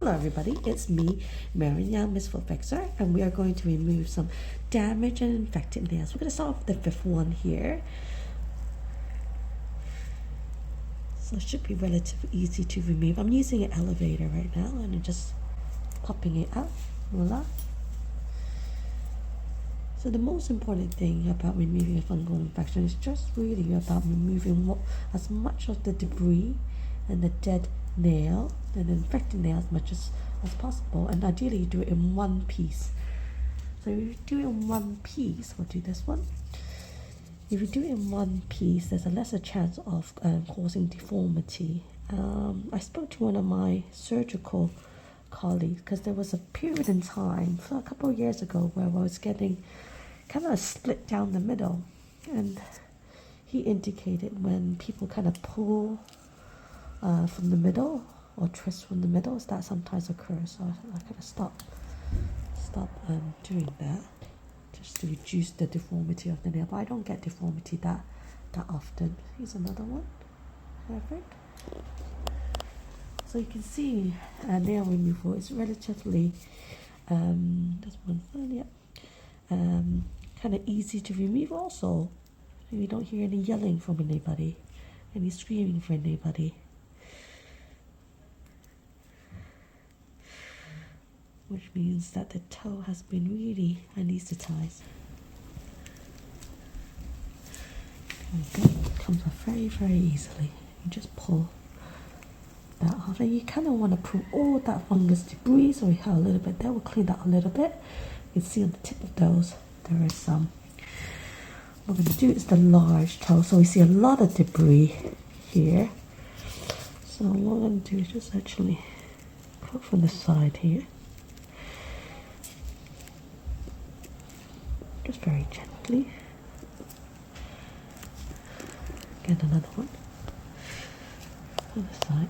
Hello everybody, it's me, Marion, MissFootFixer, and we are going to remove some damaged and infected nails. We're going to start off with the fifth one here. So it should be relatively easy to remove. I'm using an elevator right now and I'm just popping it out. Voila. So the most important thing about removing a fungal infection is just really about removing as much of the debris and the dead nail and the infected nail as much as possible, and ideally you do it in one piece. So if you do it in one piece, we'll do this one. If you do it in one piece, there's a lesser chance of causing deformity. I spoke to one of my surgical colleagues because there was a period in time, a couple of years ago, where I was getting kind of split down the middle, and he indicated when people kind of pull from the middle or twist from the middle, that sometimes occurs. So I kind of stop doing that just to reduce the deformity of the nail. But I don't get deformity that often. Here's another one. Perfect. So you can see nail removal is relatively just one thing, yeah. Kind of easy to remove also. You don't hear any yelling from anybody, any screaming from anybody. Which means that the toe has been really anesthetized. There we go. It comes off very, very easily. You just pull that off, and you kind of want to pull all that fungus debris. So we have a little bit there. We'll clean that a little bit. You can see on the tip of those there is some. What we're going to do is the large toe. So we see a lot of debris here. So what we're going to do is just actually put from the side here. Just very gently. Get another one on the side.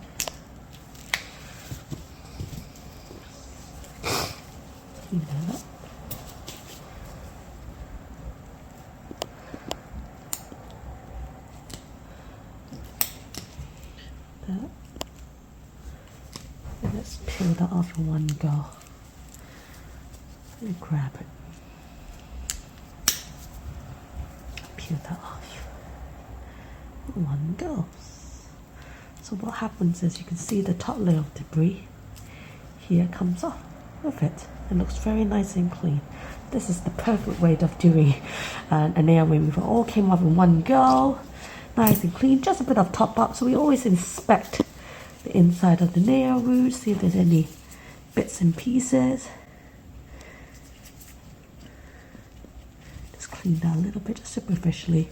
Clean that up. That. And let's peel that off in one go. And grab it. Peel that off. One go. So what happens is you can see the top layer of debris here comes off with it. It looks very nice and clean. This is the perfect way of doing a nail removal. All came off in one go. Nice and clean. Just a bit of top up. So we always inspect the inside of the nail root, see if there's any bits and pieces. Clean that a little bit, just superficially.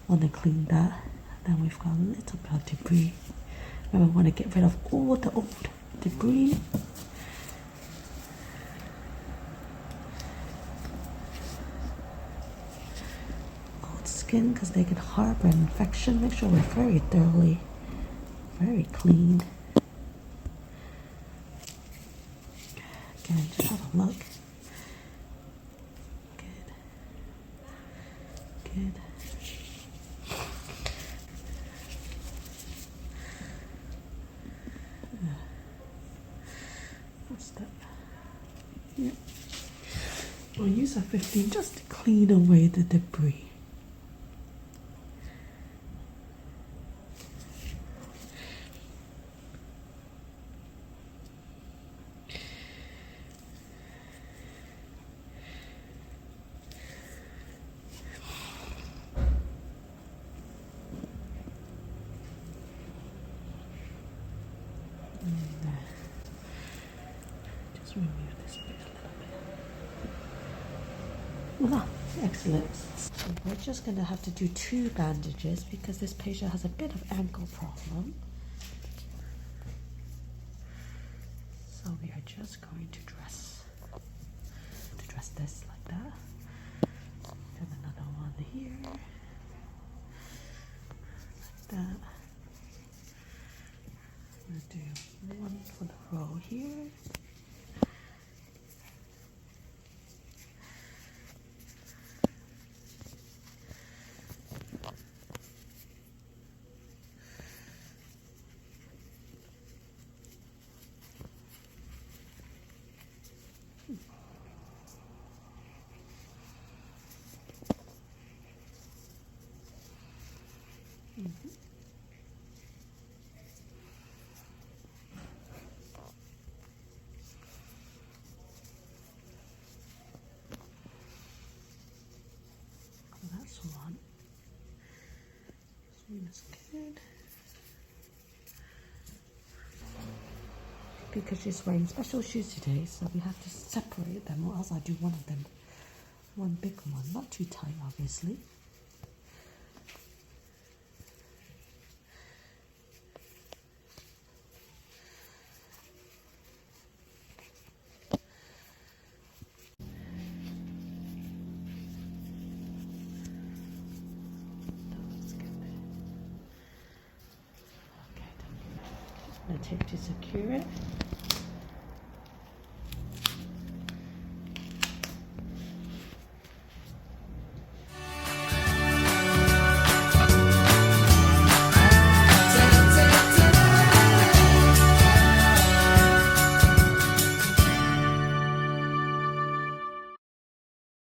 Want to clean that. Then we've got a little bit of debris. Then we want to get rid of all the old debris. Old skin, because they can harbor an infection. Make sure we're very thoroughly, very clean. Again, just have a look. Good. What's that? Yeah. I'll use a 15 just to clean away the debris. Just remove this bit a little bit. Voila, excellent. So we're just going to have to do 2 bandages because this patient has a bit of ankle problem. So we are just going to dress this like that. And another one here, like that. I'm going to do one for the row here. That's one. This one is good. Because she's wearing special shoes today, so we have to separate them, or else I do one of them. One big one, not too tight, obviously. I'm going to tape to secure it.